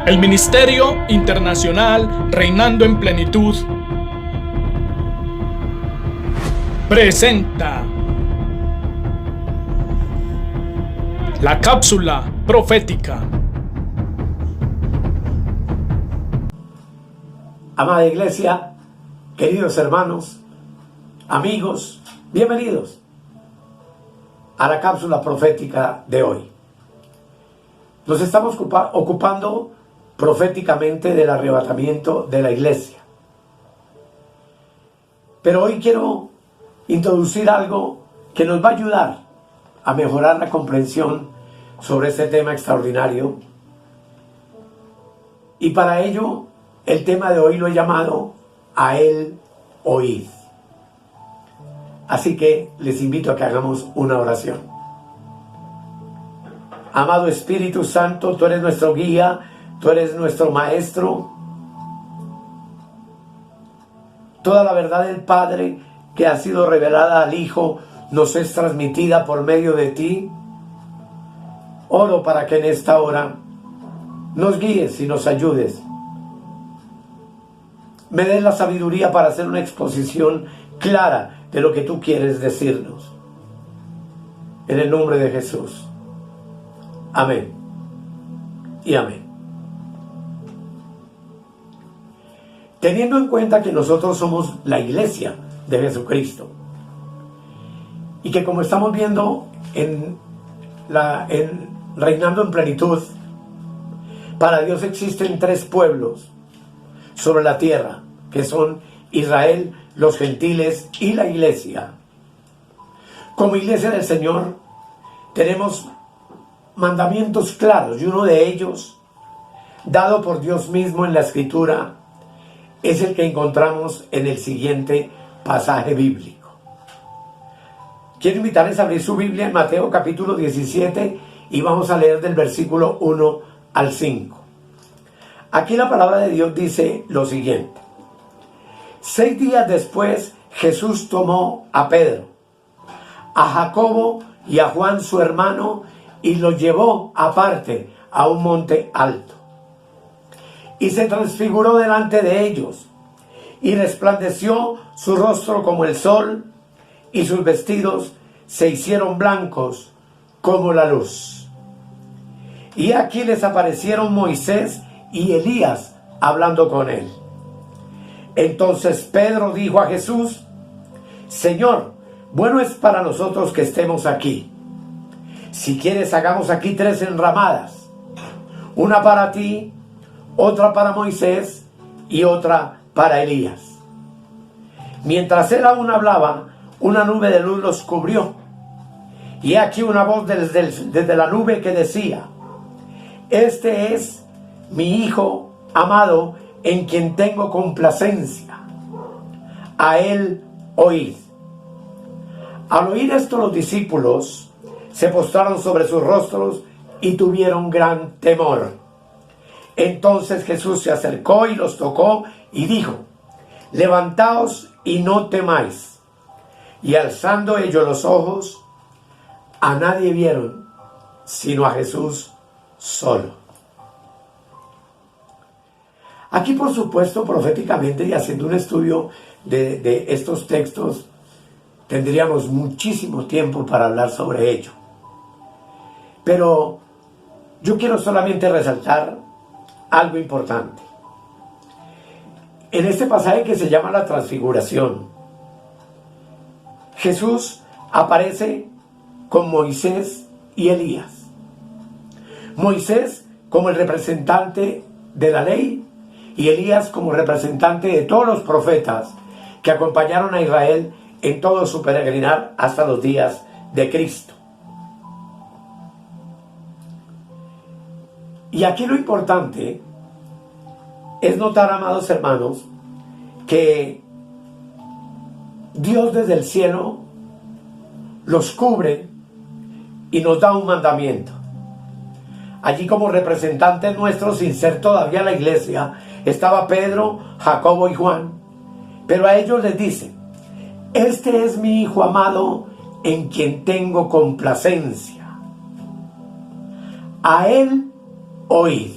El Ministerio Internacional Reinando en Plenitud presenta la cápsula profética. Amada Iglesia, queridos hermanos, amigos, bienvenidos a la cápsula profética de hoy. Nos estamos ocupando proféticamente del arrebatamiento de la iglesia. Pero hoy quiero introducir algo que nos va a ayudar a mejorar la comprensión sobre este tema extraordinario. Y para ello, el tema de hoy lo he llamado A Él Oíd. Así que les invito a que hagamos una oración. Amado Espíritu Santo, tú eres nuestro guía, tú eres nuestro maestro. Toda la verdad del Padre que ha sido revelada al Hijo nos es transmitida por medio de ti. Oro para que en esta hora nos guíes y nos ayudes. Me des la sabiduría para hacer una exposición clara de lo que tú quieres decirnos. En el nombre de Jesús. Amén. Y amén. Teniendo en cuenta que nosotros somos la iglesia de Jesucristo y que, como estamos viendo en Reinando en Plenitud, para Dios existen tres pueblos sobre la tierra, que son Israel, los gentiles y la iglesia. Como iglesia del Señor tenemos mandamientos claros, y uno de ellos, dado por Dios mismo en la Escritura, es el que encontramos en el siguiente pasaje bíblico. Quiero invitarles a abrir su Biblia en Mateo capítulo 17 y vamos a leer del versículo 1 al 5. Aquí la palabra de Dios dice lo siguiente: 6 días después, Jesús tomó a Pedro, a Jacobo y a Juan su hermano y los llevó aparte a un monte alto. Y se transfiguró delante de ellos, y resplandeció su rostro como el sol, y sus vestidos se hicieron blancos como la luz. Y aquí les aparecieron Moisés y Elías hablando con él. Entonces Pedro dijo a Jesús: Señor, bueno es para nosotros que estemos aquí. Si quieres, hagamos aquí 3 enramadas, una para ti, otra para Moisés y otra para Elías. Mientras él aún hablaba, una nube de luz los cubrió. Y aquí una voz desde la nube que decía: Este es mi Hijo amado, en quien tengo complacencia. A él oíd. Al oír esto, los discípulos se postraron sobre sus rostros y tuvieron gran temor. Entonces Jesús se acercó y los tocó y dijo: Levantaos y no temáis. Y alzando ellos los ojos, a nadie vieron sino a Jesús solo. Aquí, por supuesto, proféticamente y haciendo un estudio de estos textos, tendríamos muchísimo tiempo para hablar sobre ello. Pero yo quiero solamente resaltar algo importante. En este pasaje que se llama la transfiguración, Jesús aparece con Moisés y Elías. Moisés como el representante de la ley y Elías como representante de todos los profetas que acompañaron a Israel en todo su peregrinar hasta los días de Cristo. Y aquí lo importante es notar, amados hermanos, que Dios desde el cielo los cubre y nos da un mandamiento. Allí, como representantes nuestros, sin ser todavía la iglesia, estaba Pedro, Jacobo y Juan. Pero a ellos les dice: Este es mi Hijo amado, en quien tengo complacencia. A él oíd.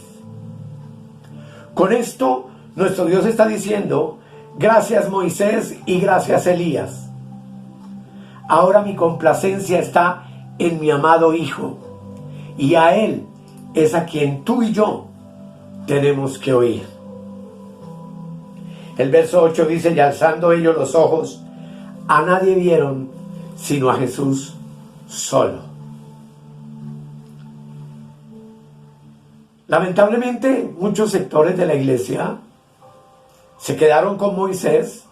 Con esto, nuestro Dios está diciendo: gracias Moisés y gracias Elías. Ahora mi complacencia está en mi amado Hijo, y a Él es a quien tú y yo tenemos que oír. El verso 8 dice: y alzando ellos los ojos, a nadie vieron sino a Jesús solo. Lamentablemente, muchos sectores de la iglesia se quedaron con Moisés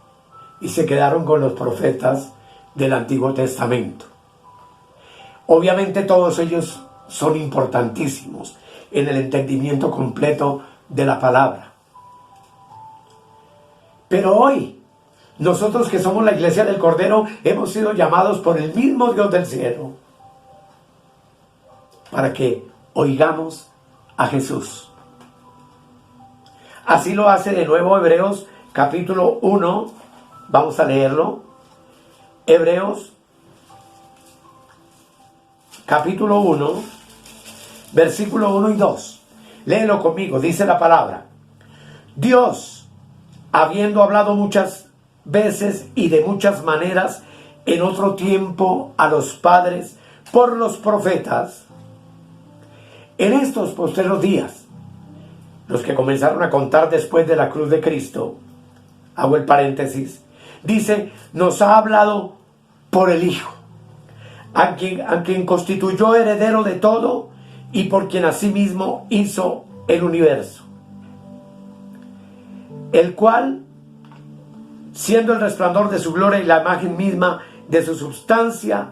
y se quedaron con los profetas del Antiguo Testamento. Obviamente todos ellos son importantísimos en el entendimiento completo de la palabra. Pero hoy, nosotros que somos la iglesia del Cordero, hemos sido llamados por el mismo Dios del cielo para que oigamos a Jesús. Así lo hace de nuevo Hebreos capítulo 1. Vamos a leerlo. Hebreos capítulo 1, versículo 1 y 2. Léelo conmigo, dice la palabra: Dios, habiendo hablado muchas veces y de muchas maneras en otro tiempo a los padres por los profetas, en estos postreros días, los que comenzaron a contar después de la cruz de Cristo, hago el paréntesis, dice, nos ha hablado por el Hijo, a quien constituyó heredero de todo y por quien asimismo hizo el universo, el cual, siendo el resplandor de su gloria y la imagen misma de su substancia,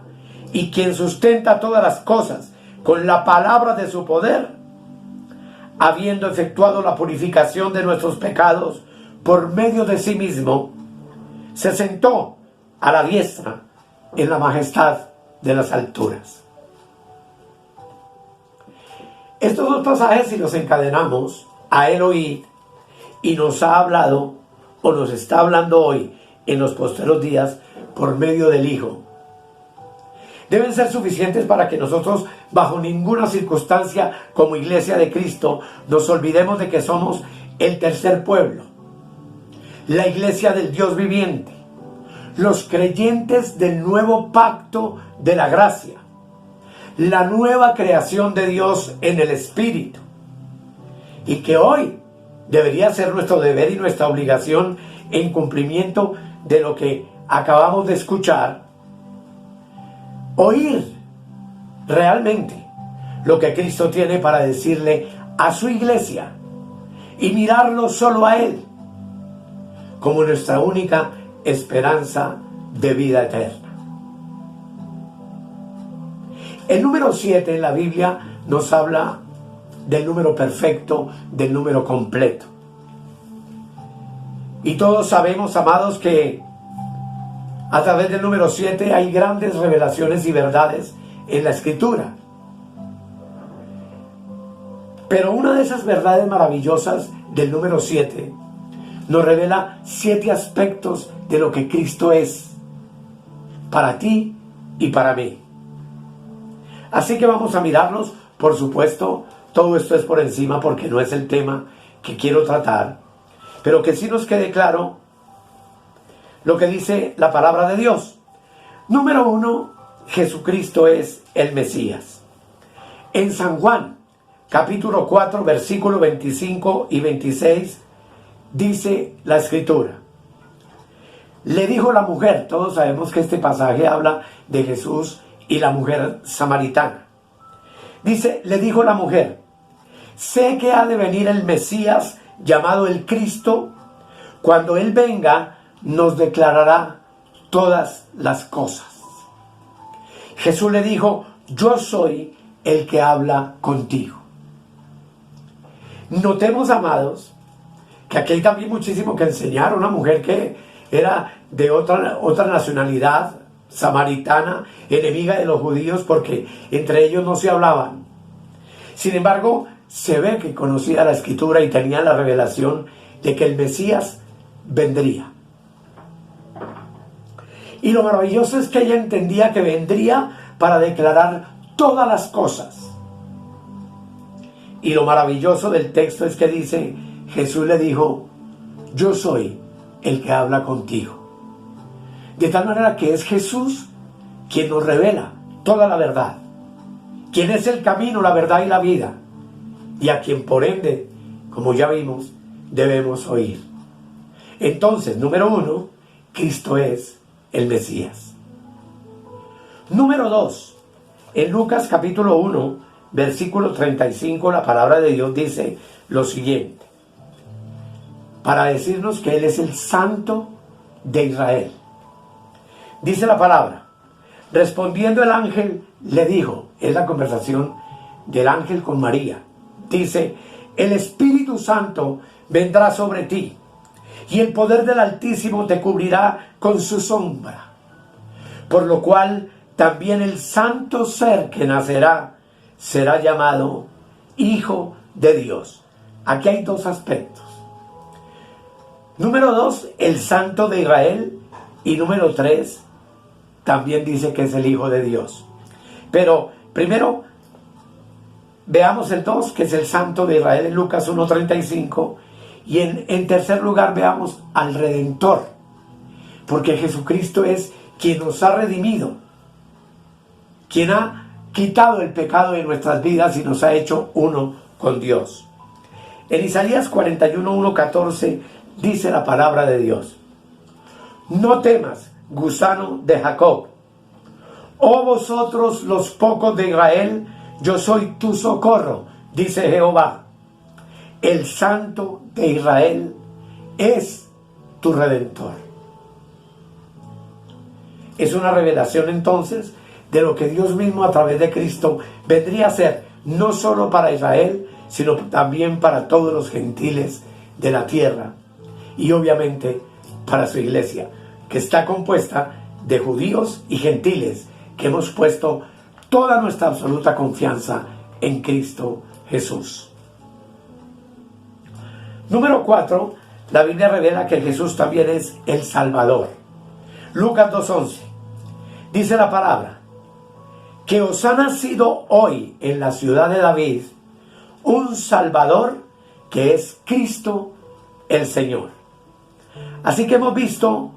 y quien sustenta todas las cosas con la palabra de su poder, habiendo efectuado la purificación de nuestros pecados por medio de sí mismo, se sentó a la diestra en la majestad de las alturas. Estos dos pasajes, si los encadenamos, a él oíd, y nos ha hablado, o nos está hablando hoy, en los postreros días, por medio del Hijo, deben ser suficientes para que nosotros, bajo ninguna circunstancia, como iglesia de Cristo, nos olvidemos de que somos el tercer pueblo, la iglesia del Dios viviente, los creyentes del nuevo pacto de la gracia, la nueva creación de Dios en el Espíritu, y que hoy debería ser nuestro deber y nuestra obligación, en cumplimiento de lo que acabamos de escuchar, oír realmente lo que Cristo tiene para decirle a su iglesia y mirarlo solo a Él como nuestra única esperanza de vida eterna. El número 7 en la Biblia nos habla del número perfecto, del número completo. Y todos sabemos, amados, que a través del número 7 hay grandes revelaciones y verdades en la Escritura. Pero una de esas verdades maravillosas del número 7 nos revela 7 aspectos de lo que Cristo es para ti y para mí. Así que vamos a mirarlos. Por supuesto, todo esto es por encima porque no es el tema que quiero tratar, pero que sí nos quede claro lo que dice la palabra de Dios. Número 1, Jesucristo es el Mesías. En San Juan, capítulo 4, versículos 25 y 26, dice la Escritura: le dijo la mujer, todos sabemos que este pasaje habla de Jesús y la mujer samaritana. Dice, le dijo la mujer: sé que ha de venir el Mesías, llamado el Cristo. Cuando Él venga, nos declarará todas las cosas. Jesús le dijo: yo soy el que habla contigo. Notemos, amados, que aquí hay también muchísimo que enseñar. Una mujer que era de otra nacionalidad, samaritana, enemiga de los judíos, porque entre ellos no se hablaban. Sin embargo, se ve que conocía la Escritura y tenía la revelación de que el Mesías vendría. Y lo maravilloso es que ella entendía que vendría para declarar todas las cosas. Y lo maravilloso del texto es que dice Jesús le dijo: yo soy el que habla contigo. De tal manera que es Jesús quien nos revela toda la verdad, quien es el camino, la verdad y la vida, y a quien por ende, como ya vimos, debemos oír. Entonces, número 1, Cristo es el Mesías. Número 2, en Lucas capítulo 1, versículo 35, la palabra de Dios dice lo siguiente, para decirnos que Él es el Santo de Israel. Dice la palabra: respondiendo el ángel le dijo, es la conversación del ángel con María, dice: el Espíritu Santo vendrá sobre ti, y el poder del Altísimo te cubrirá con su sombra, por lo cual también el santo ser que nacerá será llamado Hijo de Dios. Aquí hay dos aspectos. Número 2, el Santo de Israel, y número 3, también dice que es el Hijo de Dios. Pero primero veamos el 2, que es el Santo de Israel, en Lucas 1:35, y en tercer lugar veamos al Redentor, porque Jesucristo es quien nos ha redimido, quien ha quitado el pecado de nuestras vidas y nos ha hecho uno con Dios. En Isaías 41:1-14 dice la palabra de Dios: no temas, gusano de Jacob, oh vosotros los pocos de Israel, yo soy tu socorro, dice Jehová. El Santo de Israel es tu Redentor. Es una revelación entonces de lo que Dios mismo a través de Cristo vendría a ser, no solo para Israel, sino también para todos los gentiles de la tierra, y obviamente para su iglesia, que está compuesta de judíos y gentiles, que hemos puesto toda nuestra absoluta confianza en Cristo Jesús. Número 4, la Biblia revela que Jesús también es el Salvador. Lucas 2:11 dice la palabra: que os ha nacido hoy en la ciudad de David un Salvador, que es Cristo el Señor. Así que hemos visto,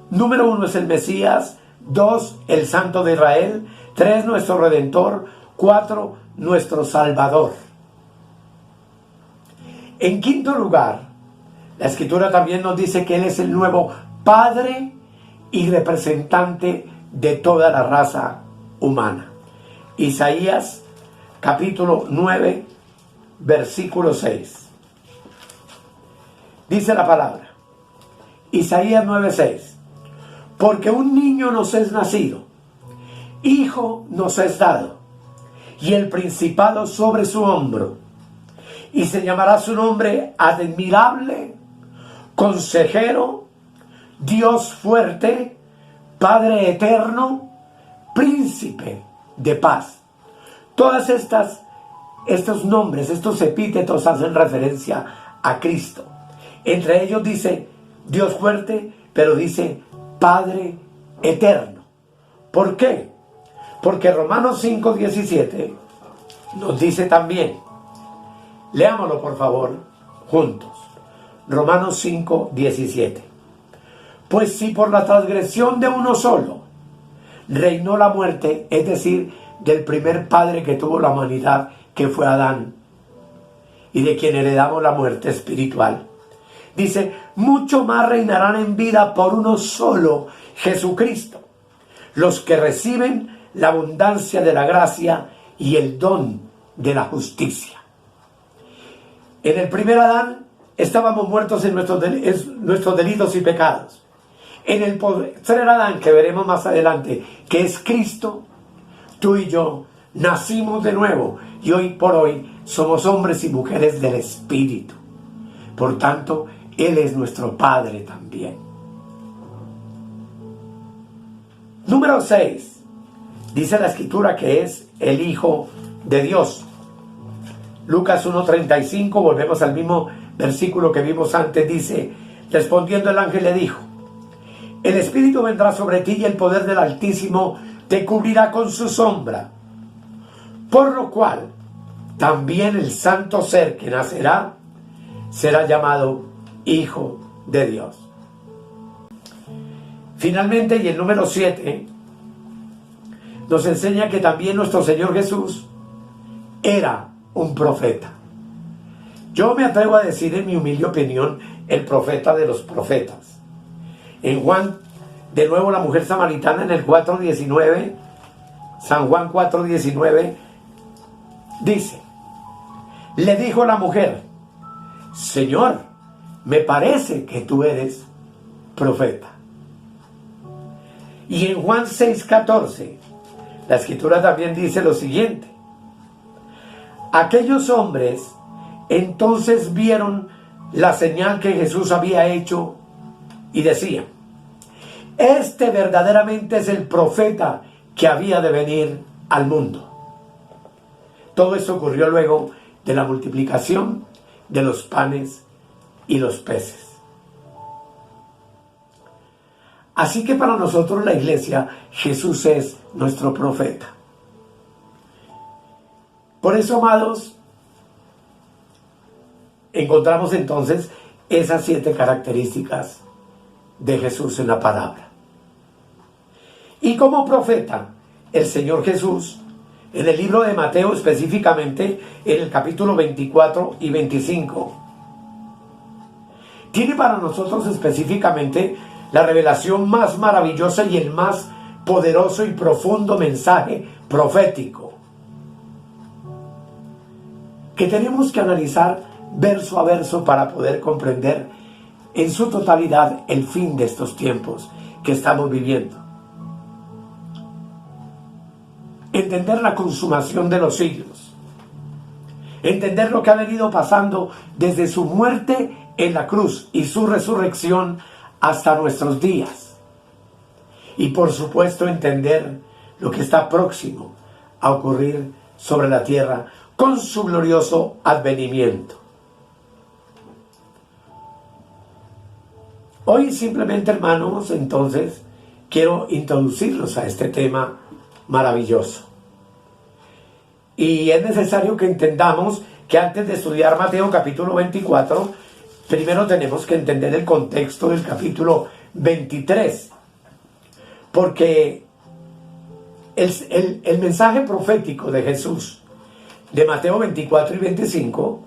número 1 es el Mesías, 2 el Santo de Israel, 3 nuestro Redentor, 4 nuestro Salvador. En quinto lugar, la Escritura también nos dice que Él es el nuevo Padre y representante de toda la raza humana. Isaías capítulo 9, versículo 6. Dice la palabra, Isaías 9:6: porque un niño nos es nacido, hijo nos es dado, y el principado sobre su hombro, y se llamará su nombre Admirable, Consejero, Dios fuerte, Padre eterno, Príncipe de paz. Todas estos nombres, estos epítetos hacen referencia a Cristo. Entre ellos dice Dios fuerte, pero dice Padre eterno. ¿Por qué? Porque Romanos 5:17 nos dice también, leámoslo por favor juntos, Romanos 5:17: pues si por la transgresión de uno solo reinó la muerte, es decir, del primer padre que tuvo la humanidad, que fue Adán, y de quien heredamos la muerte espiritual, dice, mucho más reinarán en vida por uno solo, Jesucristo, los que reciben la abundancia de la gracia y el don de la justicia. En el primer Adán estábamos muertos en nuestros delitos y pecados. En el tercer Adán, que veremos más adelante, que es Cristo, tú y yo nacimos de nuevo y hoy por hoy somos hombres y mujeres del Espíritu. Por tanto, Él es nuestro Padre también. Número 6. Dice la Escritura que es el Hijo de Dios. Lucas 1:35, volvemos al mismo versículo que vimos antes, dice, respondiendo el ángel le dijo, el Espíritu vendrá sobre ti y el poder del Altísimo te cubrirá con su sombra. Por lo cual, también el santo ser que nacerá será llamado Hijo de Dios. Finalmente, y el número 7, nos enseña que también nuestro Señor Jesús era un profeta. Yo me atrevo a decir, en mi humilde opinión, el profeta de los profetas. En Juan, de nuevo, la mujer samaritana, en el 4:19, San Juan 4:19, dice: le dijo la mujer: Señor, me parece que tú eres profeta. Y en Juan 6:14, la escritura también dice lo siguiente: aquellos hombres entonces vieron la señal que Jesús había hecho y decían: este verdaderamente es el profeta que había de venir al mundo. Todo esto ocurrió luego de la multiplicación de los panes y los peces. Así que para nosotros, la iglesia, Jesús es nuestro profeta. Por eso, amados, encontramos entonces esas 7 características de Jesús en la palabra. Y como profeta, el Señor Jesús, en el libro de Mateo, específicamente en el capítulo 24 y 25, tiene para nosotros específicamente la revelación más maravillosa y el más poderoso y profundo mensaje profético, que tenemos que analizar verso a verso para poder comprender en su totalidad el fin de estos tiempos que estamos viviendo. Entender la consumación de los siglos. Entender lo que ha venido pasando desde su muerte en la cruz y su resurrección hasta nuestros días. Y por supuesto entender lo que está próximo a ocurrir sobre la tierra con su glorioso advenimiento. Hoy simplemente, hermanos, entonces quiero introducirlos a este tema maravilloso. Y es necesario que entendamos que antes de estudiar Mateo capítulo 24, primero tenemos que entender el contexto del capítulo 23. Porque el mensaje profético de Jesús de Mateo 24 y 25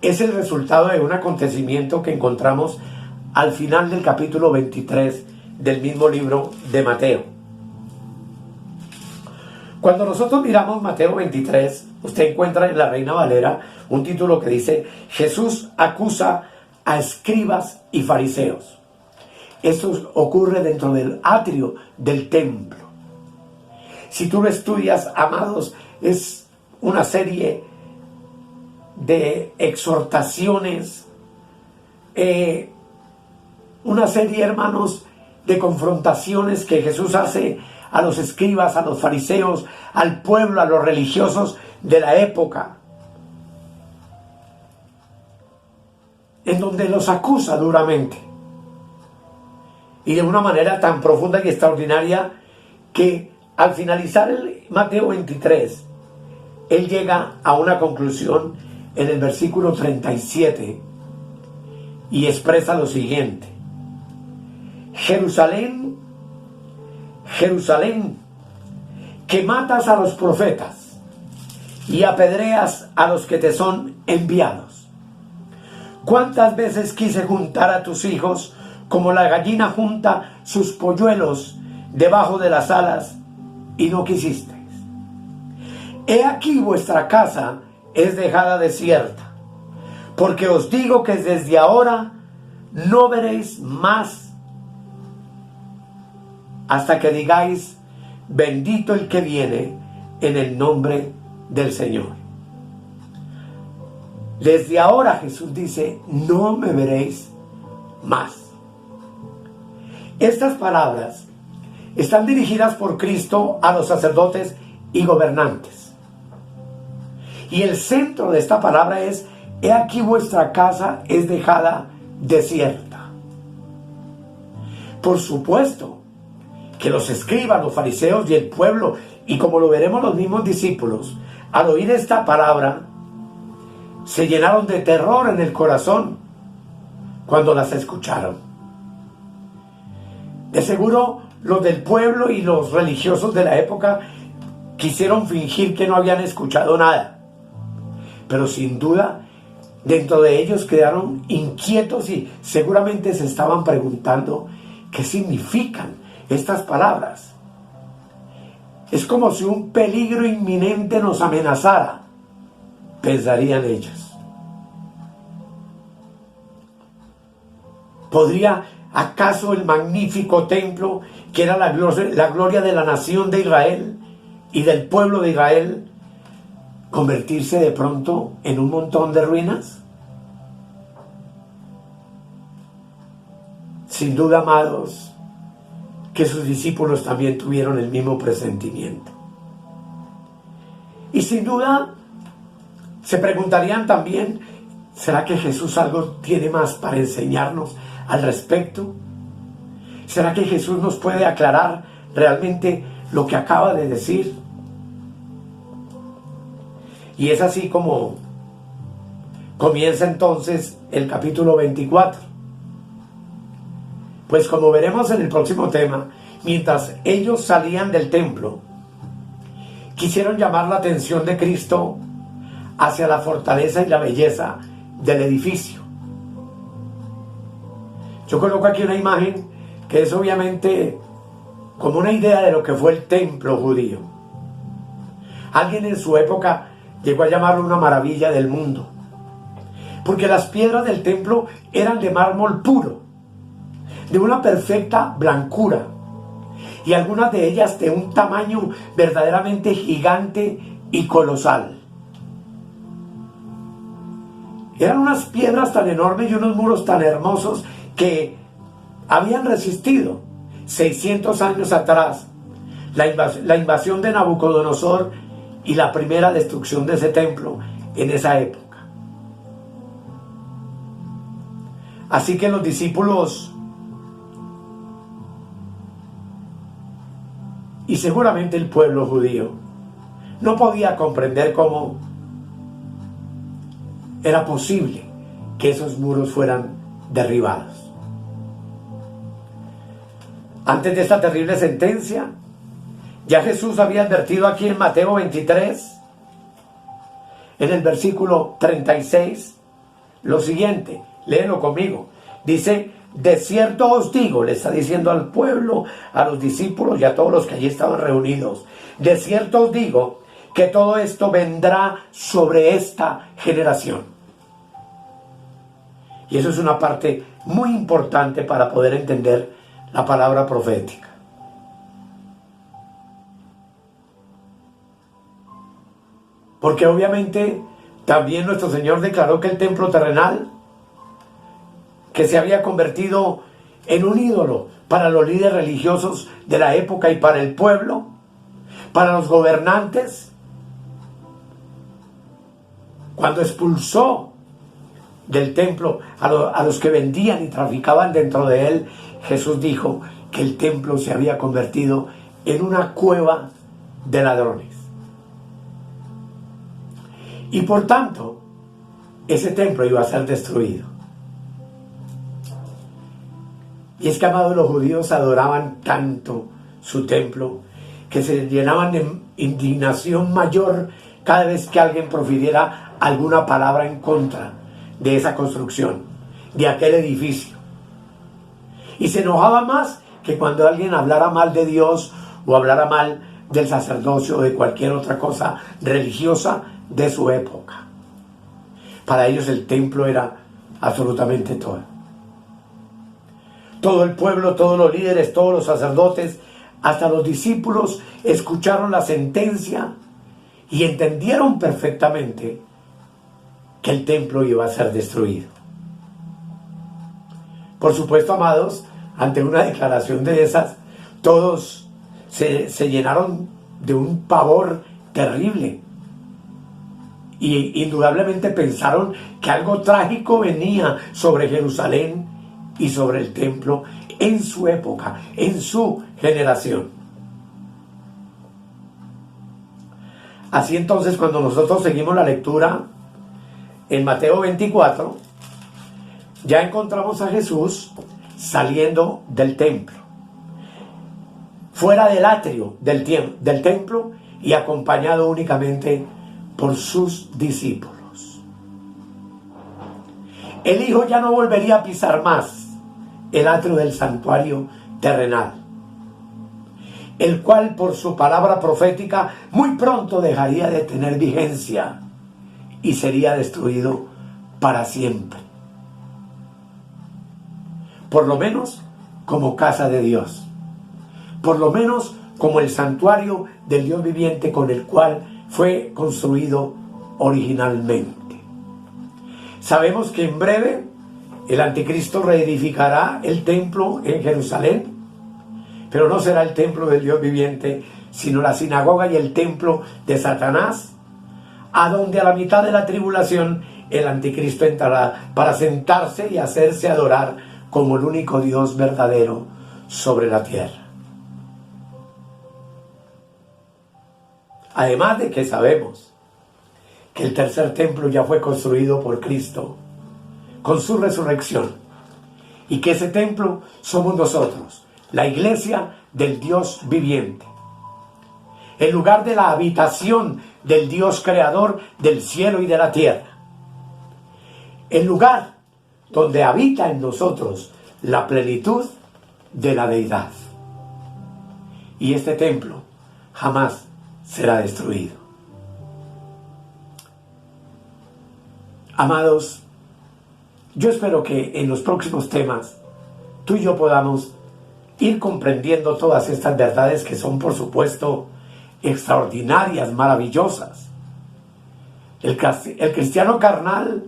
es el resultado de un acontecimiento que encontramos al final del capítulo 23 del mismo libro de Mateo. Cuando nosotros miramos Mateo 23, usted encuentra en la Reina Valera un título que dice: Jesús acusa a escribas y fariseos. Esto ocurre dentro del atrio del templo. Si tú lo estudias, amados, es una serie de exhortaciones, una serie, hermanos, de confrontaciones que Jesús hace a los escribas, a los fariseos, al pueblo, a los religiosos de la época, en donde los acusa duramente y de una manera tan profunda y extraordinaria que al finalizar el Mateo 23, él llega a una conclusión en el versículo 37 y expresa lo siguiente: Jerusalén, Jerusalén, que matas a los profetas y apedreas a los que te son enviados. ¿Cuántas veces quise juntar a tus hijos como la gallina junta sus polluelos debajo de las alas y no quisisteis? He aquí vuestra casa es dejada desierta, porque os digo que desde ahora no veréis más hasta que digáis: bendito el que viene en el nombre del Señor. Desde ahora, Jesús dice, no me veréis más. Estas palabras están dirigidas por Cristo a los sacerdotes y gobernantes. Y el centro de esta palabra es: he aquí vuestra casa es dejada desierta. Por supuesto que los escribas, los fariseos y el pueblo, y como lo veremos los mismos discípulos, al oír esta palabra, se llenaron de terror en el corazón cuando las escucharon. De seguro los del pueblo y los religiosos de la época quisieron fingir que no habían escuchado nada, pero sin duda dentro de ellos quedaron inquietos y seguramente se estaban preguntando qué significan estas palabras. Es como si un peligro inminente nos amenazara, pensarían ellos. ¿Podría acaso el magnífico templo, que era la gloria de la nación de Israel y del pueblo de Israel, convertirse de pronto en un montón de ruinas? Sin duda, amados, que sus discípulos también tuvieron el mismo presentimiento. Y sin duda se preguntarían también, ¿será que Jesús algo tiene más para enseñarnos al respecto? ¿Será que Jesús nos puede aclarar realmente lo que acaba de decir? Y es así como comienza entonces el capítulo 24. Pues como veremos en el próximo tema, mientras ellos salían del templo, quisieron llamar la atención de Cristo hacia la fortaleza y la belleza del edificio. Yo coloco aquí una imagen que es obviamente como una idea de lo que fue el templo judío. Alguien en su época llegó a llamarlo una maravilla del mundo, porque las piedras del templo eran de mármol puro, de una perfecta blancura, y algunas de ellas de un tamaño verdaderamente gigante y colosal. Eran unas piedras tan enormes y unos muros tan hermosos que habían resistido 600 años atrás la invasión de Nabucodonosor y la primera destrucción de ese templo en esa época. Así que los discípulos, y seguramente el pueblo judío, no podía comprender cómo era posible que esos muros fueran derribados. Antes de esta terrible sentencia, ya Jesús había advertido aquí en Mateo 23, en el versículo 36, lo siguiente, léelo conmigo. Dice: de cierto os digo, le está diciendo al pueblo, a los discípulos y a todos los que allí estaban reunidos, de cierto os digo que todo esto vendrá sobre esta generación. Y eso es una parte muy importante para poder entender la palabra profética. Porque obviamente también nuestro Señor declaró que el templo terrenal, que se había convertido en un ídolo para los líderes religiosos de la época y para el pueblo, para los gobernantes, cuando expulsó del templo a los que vendían y traficaban dentro de él, Jesús dijo que el templo se había convertido en una cueva de ladrones. Y por tanto, ese templo iba a ser destruido. Y es que, amados, los judíos adoraban tanto su templo que se llenaban de indignación mayor cada vez que alguien profiriera alguna palabra en contra de esa construcción, de aquel edificio. Y se enojaba más que cuando alguien hablara mal de Dios o hablara mal del sacerdocio o de cualquier otra cosa religiosa de su época. Para ellos el templo era absolutamente todo. Todo el pueblo, todos los líderes, todos los sacerdotes, hasta los discípulos escucharon la sentencia y entendieron perfectamente que el templo iba a ser destruido. Por supuesto, amados, ante una declaración de esas, todos se llenaron de un pavor terrible. Y indudablemente pensaron que algo trágico venía sobre Jerusalén y sobre el templo en su época, en su generación. Así entonces, cuando nosotros seguimos la lectura en Mateo 24, ya encontramos a Jesús saliendo del templo, fuera del atrio del templo y acompañado únicamente por sus discípulos. El Hijo ya no volvería a pisar más el atrio del santuario terrenal, el cual por su palabra profética muy pronto dejaría de tener vigencia y sería destruido para siempre. Por lo menos como casa de Dios, por lo menos como el santuario del Dios viviente con el cual fue construido originalmente. Sabemos que en breve el anticristo reedificará el templo en Jerusalén, pero no será el templo del Dios viviente, sino la sinagoga y el templo de Satanás, a donde a la mitad de la tribulación el anticristo entrará para sentarse y hacerse adorar como el único Dios verdadero sobre la tierra. Además de que sabemos que el tercer templo ya fue construido por Cristo con su resurrección, y que ese templo somos nosotros, la iglesia del Dios viviente, el lugar de la habitación del Dios creador del cielo y de la tierra, el lugar donde habita en nosotros la plenitud de la deidad. Y este templo jamás será destruido. Amados, yo espero que en los próximos temas tú y yo podamos ir comprendiendo todas estas verdades que son, por supuesto, extraordinarias, maravillosas. El cristiano carnal,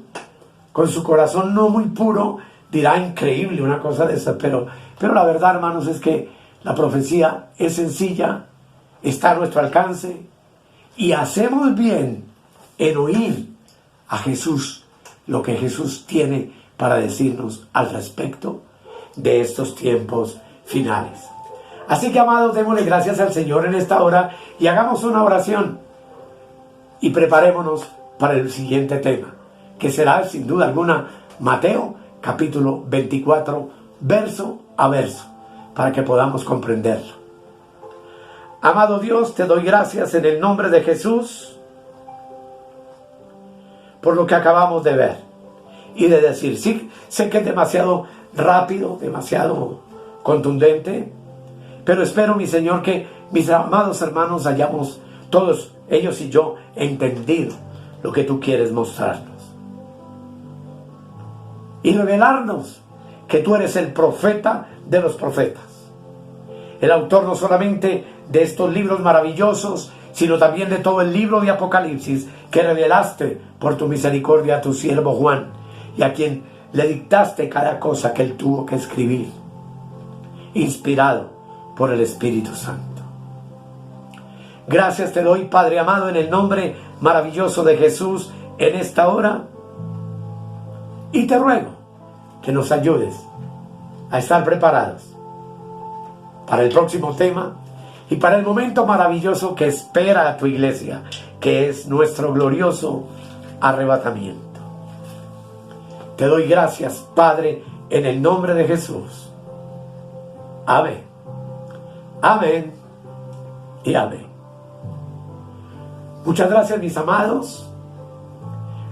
con su corazón no muy puro, dirá increíble una cosa de esa, pero la verdad, hermanos, es que la profecía es sencilla, está a nuestro alcance, y hacemos bien en oír a Jesús, lo que Jesús tiene para decirnos al respecto de estos tiempos finales. Así que, amados, démosle gracias al Señor en esta hora y hagamos una oración y preparémonos para el siguiente tema, que será sin duda alguna Mateo capítulo 24, verso a verso, para que podamos comprenderlo. Amado Dios, te doy gracias en el nombre de Jesús por lo que acabamos de ver y de decir. Sí, sé que es demasiado rápido, demasiado contundente, pero espero, mi Señor, que mis amados hermanos hayamos, todos ellos y yo, entendido lo que tú quieres mostrarnos y revelarnos que tú eres el profeta de los profetas, el autor no solamente de estos libros maravillosos, sino también de todo el libro de Apocalipsis que revelaste por tu misericordia a tu siervo Juan, y a quien le dictaste cada cosa que él tuvo que escribir, inspirado por el Espíritu Santo. Gracias te doy, Padre amado, en el nombre maravilloso de Jesús en esta hora, y te ruego que nos ayudes a estar preparados para el próximo tema y para el momento maravilloso que espera a tu iglesia, que es nuestro glorioso arrebatamiento. Te doy gracias, Padre, en el nombre de Jesús. Amén. Amén y amén. Muchas gracias, mis amados.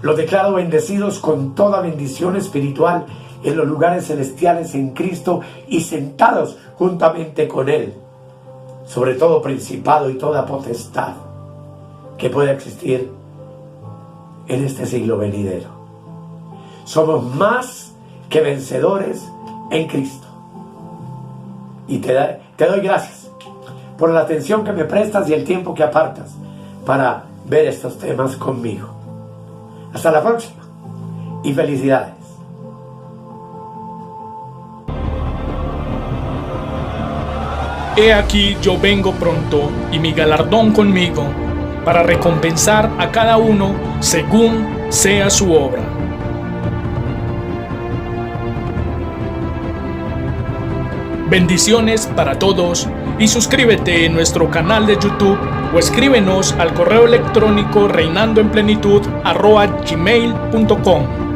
Los declaro bendecidos con toda bendición espiritual en los lugares celestiales en Cristo y sentados juntamente con Él, sobre todo principado y toda potestad que pueda existir en este siglo venidero. Somos más que vencedores en Cristo. Y te doy gracias por la atención que me prestas y el tiempo que apartas para ver estos temas conmigo. Hasta la próxima y felicidades. He aquí yo vengo pronto, y mi galardón conmigo, para recompensar a cada uno según sea su obra. Bendiciones para todos, y suscríbete en nuestro canal de YouTube o escríbenos al correo electrónico reinandoenplenitud@gmail.com.